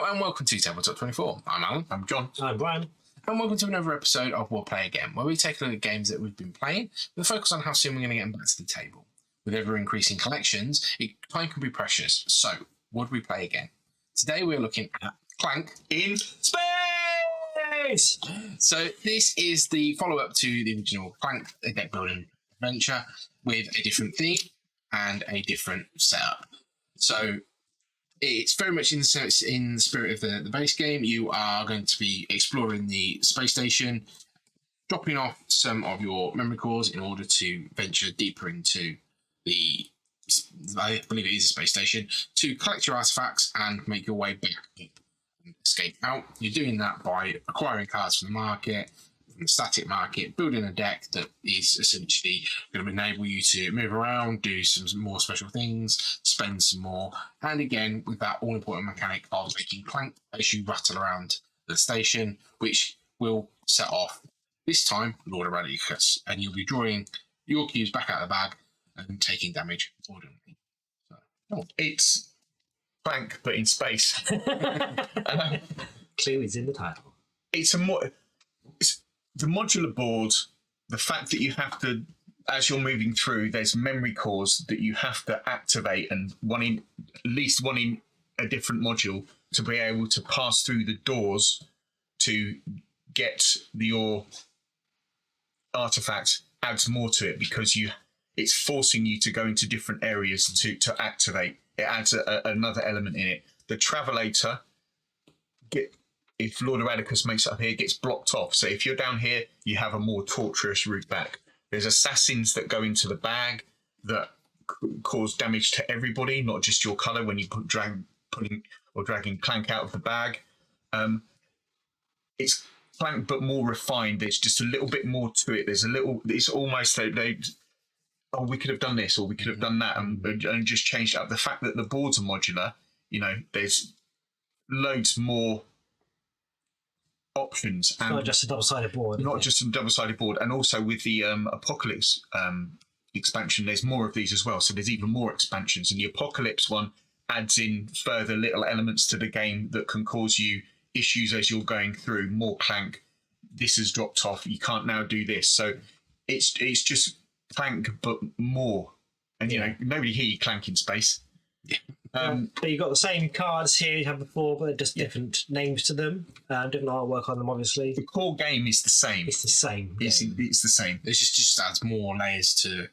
Hello and welcome to Tabletop 24. I'm Alan. I'm John. I'm Brian. And welcome to another episode of We'll Play Again, where we take a look at games that we've been playing with a focus on how soon we're going to get them back to the table. With ever-increasing collections, time can be precious. So, what do we play again? Today we're looking at Clank In Space! So this is the follow-up to the original Clank, a deck building adventure with a different theme and a different setup. So it's very much in the spirit of the base game. You are going to be exploring the space station, dropping off some of your memory cores in order to venture deeper into I believe it is a space station, to collect your artifacts and make your way back up and escape out. You're doing that by acquiring cards from the market, from the static market, building a deck that is essentially going to enable you to move around, do some more special things, spend some more, and again with that all-important mechanic of making clank as you rattle around the station, which will set off this time Lord of Radicus, and you'll be drawing your cubes back out of the bag and taking damage accordingly. So, it's Clank, but in space. Clue is in the title. It's the modular board. The fact that you have to, as you're moving through, there's memory cores that you have to activate, and at least one in a different module to be able to pass through the doors to get your artifact adds more to it because it's forcing you to go into different areas to activate. It adds another element in it. The Travelator, if Lord of Radicus makes it up here, gets blocked off. So if you're down here, you have a more torturous route back. There's assassins that go into the bag that cause damage to everybody, not just your colour when you dragging Clank out of the bag. It's Clank, but more refined. There's just a little bit more to it. It's almost we could have done this or we could have done that and just changed it up. The fact that the boards are modular, there's loads more options. It's not just a double-sided board. Not just a double-sided board. And also with the Apocalypse expansion, there's more of these as well. So there's even more expansions. And the Apocalypse one adds in further little elements to the game that can cause you issues as you're going through. More Clank. This has dropped off. You can't now do this. So it's just Clank, but more. And, nobody hear you Clank in space. But you've got the same cards here you had before, but just different names to them, different artwork on them, obviously. The core game is the same. It's the same. It's the same. it just adds more layers to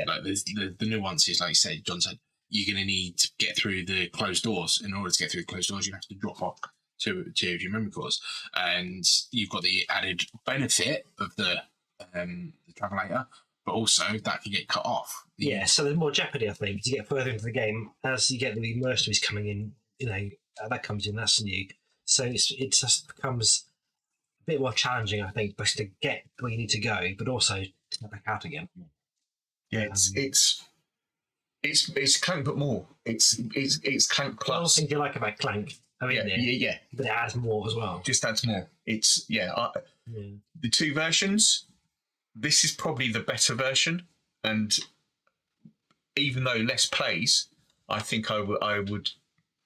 like the nuances. Like you said, John said, you're going to need to get through the closed doors. In order to get through the closed doors, you have to drop off two of your memory cores, and you've got the added benefit of the Travelator, but also that can get cut off. Yeah, so there's more jeopardy, I think, as you get further into the game. As you get the mercenaries coming in, that comes in, that's new. So it just becomes a bit more challenging, I think, both to get where you need to go, but also to get back out again. Yeah, it's Clank, but more. It's Clank plus. What things you like about Clank? Yeah. But it adds more as well. Just adds more. It's the two versions. This is probably the better version, and even though less plays, I think I would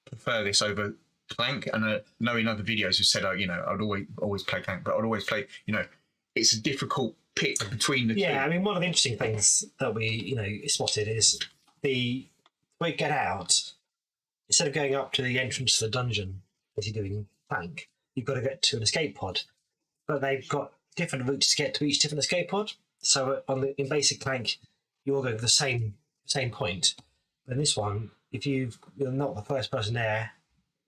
prefer this over Clank. And knowing other videos who said, I'd always play Clank, but I'd always play. It's a difficult pick between the two. Yeah, I mean, one of the interesting things that we spotted is the way to get out. Instead of going up to the entrance to the dungeon as you're doing Clank, you've got to get to an escape pod, but they've got different routes to get to each different escape pod. So in basic Clank, you're going to the same point. But in this one, if you're not the first person there,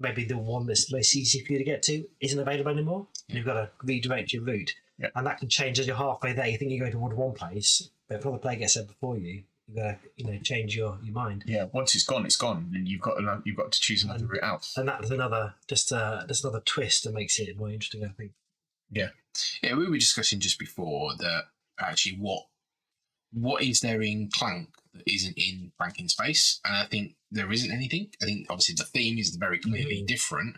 maybe the one that's less easy for you to get to isn't available anymore. And you've got to redirect your route. Yeah. And that can change as you're halfway there. You think you're going toward one place, but if another player gets there before you, you've got to change your mind. Yeah, once it's gone, and you've got to choose another route out. And that's another another twist that makes it more interesting, I think. Yeah, we were discussing just before that actually what is there in Clank that isn't in Clank in Space, and I think there isn't anything. I think obviously the theme is very clearly different,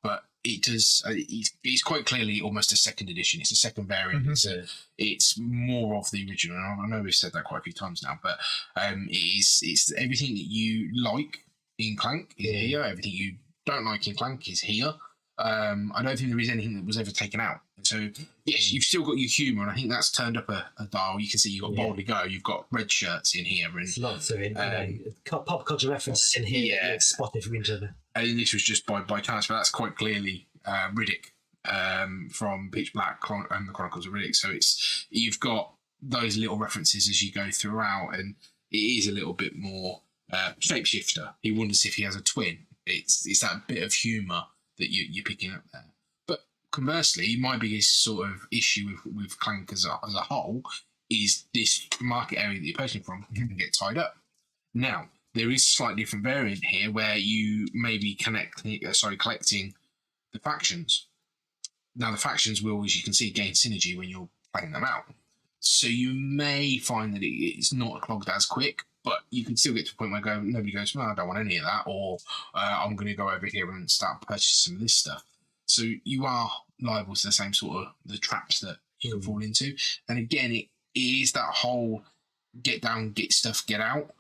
but it does. It's quite clearly almost a second edition. It's a second variant. Mm-hmm. It's more of the original. I know we've said that quite a few times now, but it's everything that you like in Clank is here. Everything you don't like in Clank is here. I don't think there is anything that was ever taken out. So yes, you've still got your humour, and I think that's turned up a dial. You can see you've got Boldly Go, you've got red shirts in here, and It's lots of pop culture references in here. Yeah. That you spotted from into the. and this was just by chance, but that's quite clearly Riddick from Pitch Black and the Chronicles of Riddick. So you've got those little references as you go throughout, and it is a little bit more shapeshifter. He wonders if he has a twin. It's that bit of humour that you're picking up there. But conversely, my biggest sort of issue with Clank as a whole is this market area that you're posting from can get tied up. Now, there is a slightly different variant here where you may be collecting the factions. Now, the factions will, as you can see, gain synergy when you're playing them out. So you may find that it's not clogged as quick, but you can still get to a point where nobody goes, well, I don't want any of that, or I'm going to go over here and start purchasing some of this stuff. So you are liable to the same sort of the traps that you can fall into. And again, it is that whole get down, get stuff, get out.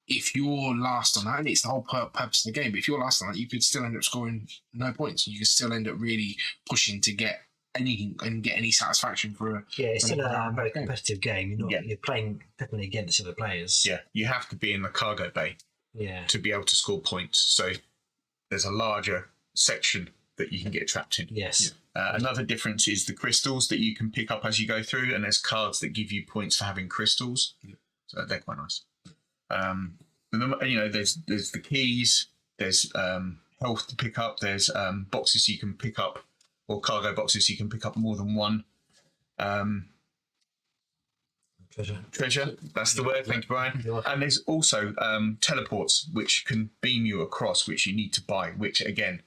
If you're last on that, and it's the whole purpose of the game, but if you're last on that, you could still end up scoring no points. You could still end up really pushing to get anything and get any satisfaction for a... Yeah, it's still a very competitive game. You're playing definitely against other players. Yeah, you have to be in the cargo bay to be able to score points. So there's a larger section that you can get trapped in. Yes. Another difference is the crystals that you can pick up as you go through, and there's cards that give you points for having crystals. Yeah. So they're quite nice. There's the keys, there's health to pick up, there's boxes you can pick up, or cargo boxes you can pick up more than one. Treasure, that's the word. Thank you, Brian. And there's also teleports which can beam you across, which you need to buy, which again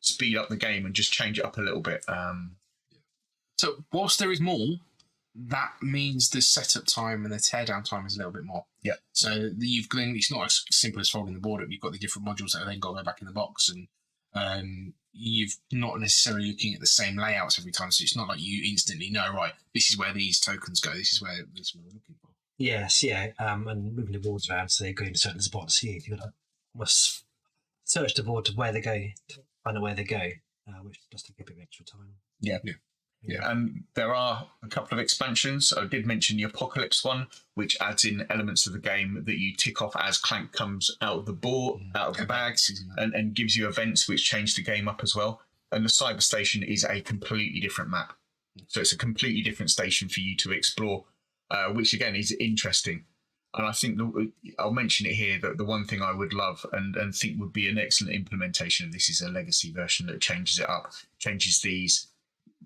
speed up the game and just change it up a little bit. So whilst there is more, that means the setup time and the teardown time is a little bit more. Yeah. So it's not as simple as folding the board up. You've got the different modules that then got to go back in the box, and you've not necessarily looking at the same layouts every time. So it's not like you instantly know, right, this is where these tokens go. This is where we're looking for. Yes, yeah. And moving the boards around so they go into certain spots. You've got to almost search the board to where they go, to find out where they go, which does take a bit of extra time. Yeah. And there are a couple of expansions. I did mention the Apocalypse one, which adds in elements of the game that you tick off as Clank comes out of the bag, and gives you events which change the game up as well. And the Cyber Station is a completely different map. So it's a completely different station for you to explore, which again is interesting. And I think I'll mention it here that the one thing I would love and think would be an excellent implementation of this is a legacy version that changes it up, changes these,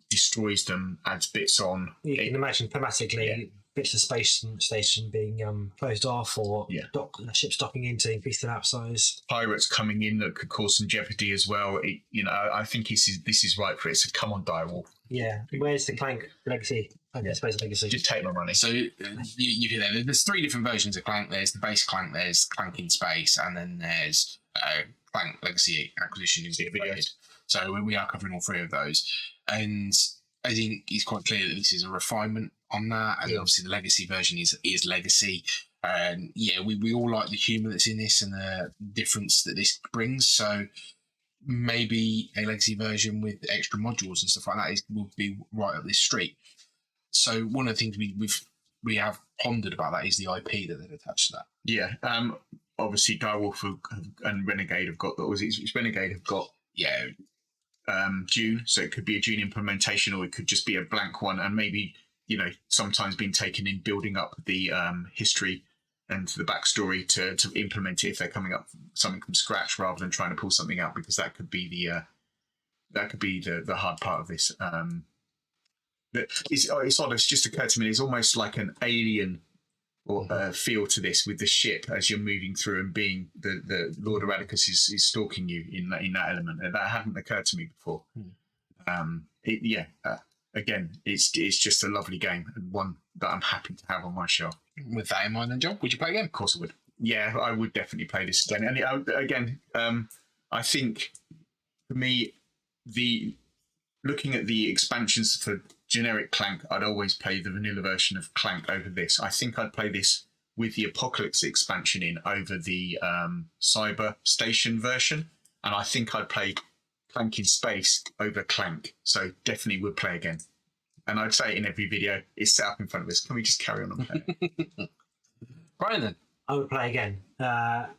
destroys them, adds bits on. You can imagine thematically bits of space station being closed off, or ships docking in to increase the map size. Pirates coming in that could cause some jeopardy as well. I think this is right for it. So come on, Direwolf. Yeah. Where's the Clank legacy? Space legacy. Just take my money. So you hear there. There's 3 different versions of Clank. There's the base Clank. There's Clank in space, and then there's Clank Legacy Acquisition Integrated. So we are covering all 3 of those. And I think it's quite clear that this is a refinement on that. And obviously the legacy version is legacy. And we all like the humour that's in this and the difference that this brings. So maybe a legacy version with extra modules and stuff like that will be right up this street. So one of the things we have pondered about that is the IP that they've attached to that. Yeah. Obviously Direwolf and Renegade have got Renegade have got June, so it could be a June implementation, or it could just be a blank one, and maybe sometimes been taken in building up the history and the backstory to implement it if they're coming up something from scratch rather than trying to pull something out, because that could be the hard part of this. It's odd. It's just occurred to me. It's almost like an alien or feel to this with the ship as you're moving through, and being the Lord Eradicus is stalking you in that element. And that hadn't occurred to me before. Again, it's just a lovely game, and one that I'm happy to have on my shelf. With that in mind, then, John, would you play again? Of course I would. Yeah, I would definitely play this again. And I think for me, looking at the expansions for generic Clank, I'd always play the vanilla version of Clank over this. I think I'd play this with the Apocalypse expansion in over the Cyber Station version, and I think I'd play Clank in Space over Clank. So definitely would play again. And I'd say it in every video, it's set up in front of us. Can we just carry on and play? Brian, then. I would play again.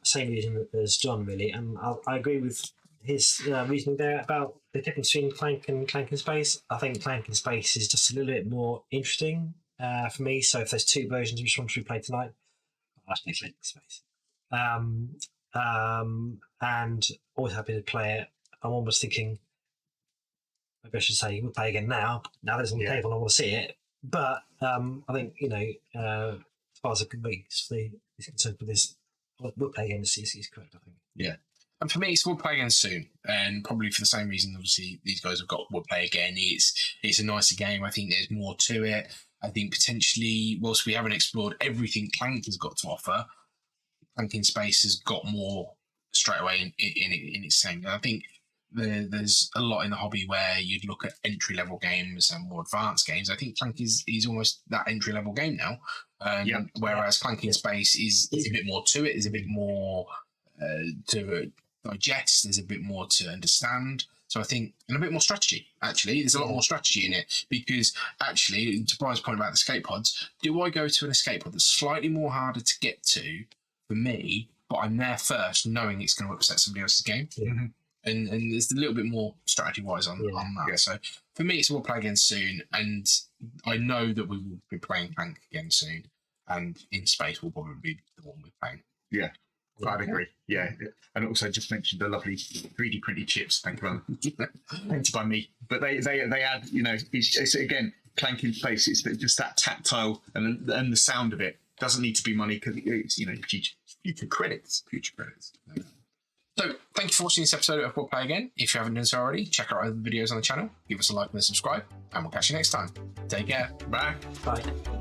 Same reason as John, really. And I agree with his reasoning there about the difference between Clank and Clank in Space. I think Clank in Space is just a little bit more interesting for me. So if there's two versions which one should we play tonight, I'll play Clank in Space. And always happy to play it. I'm almost thinking, maybe I should say we'll play again now. Now that it's on the table, I want to see it. But I think, as far as I can be, is concerned for this, we'll play again. Is correct, I think. Yeah. And for me, it's we'll play again soon, and probably for the same reason. Obviously, these guys have got we'll play again. It's a nicer game. I think there's more to it. I think potentially, whilst we haven't explored everything Clank has got to offer, Clank in Space has got more straight away in its thing. And I think there's a lot in the hobby where you'd look at entry level games and more advanced games. I think Clank is almost that entry level game now. Whereas Clank in Space is a bit more to it. There's a bit more to digest. There's a bit more to understand. So I think, and a bit more strategy, actually. There's a lot more strategy in it because, actually, to Brian's point about the escape pods, do I go to an escape pod that's slightly more harder to get to for me, but I'm there first knowing it's going to upset somebody else's game? Mm-hmm. And there's a little bit more strategy-wise on that. Yeah. So for me, it's we'll play again soon, and I know that we will be playing Clank again soon, and in Space will probably be the one we're playing. Yeah. I'd agree. Yeah, and also just mentioned the lovely 3D printed chips. Thank you, painted by me. But they add, it's again Clank in Space. It's just that tactile and the sound of it doesn't need to be money because it's future credits. So thank you for watching this episode of We'll Play Again. If you haven't done so already, check out our other videos on the channel. Give us a like and a subscribe, and we'll catch you next time. Take care. Bye. Bye.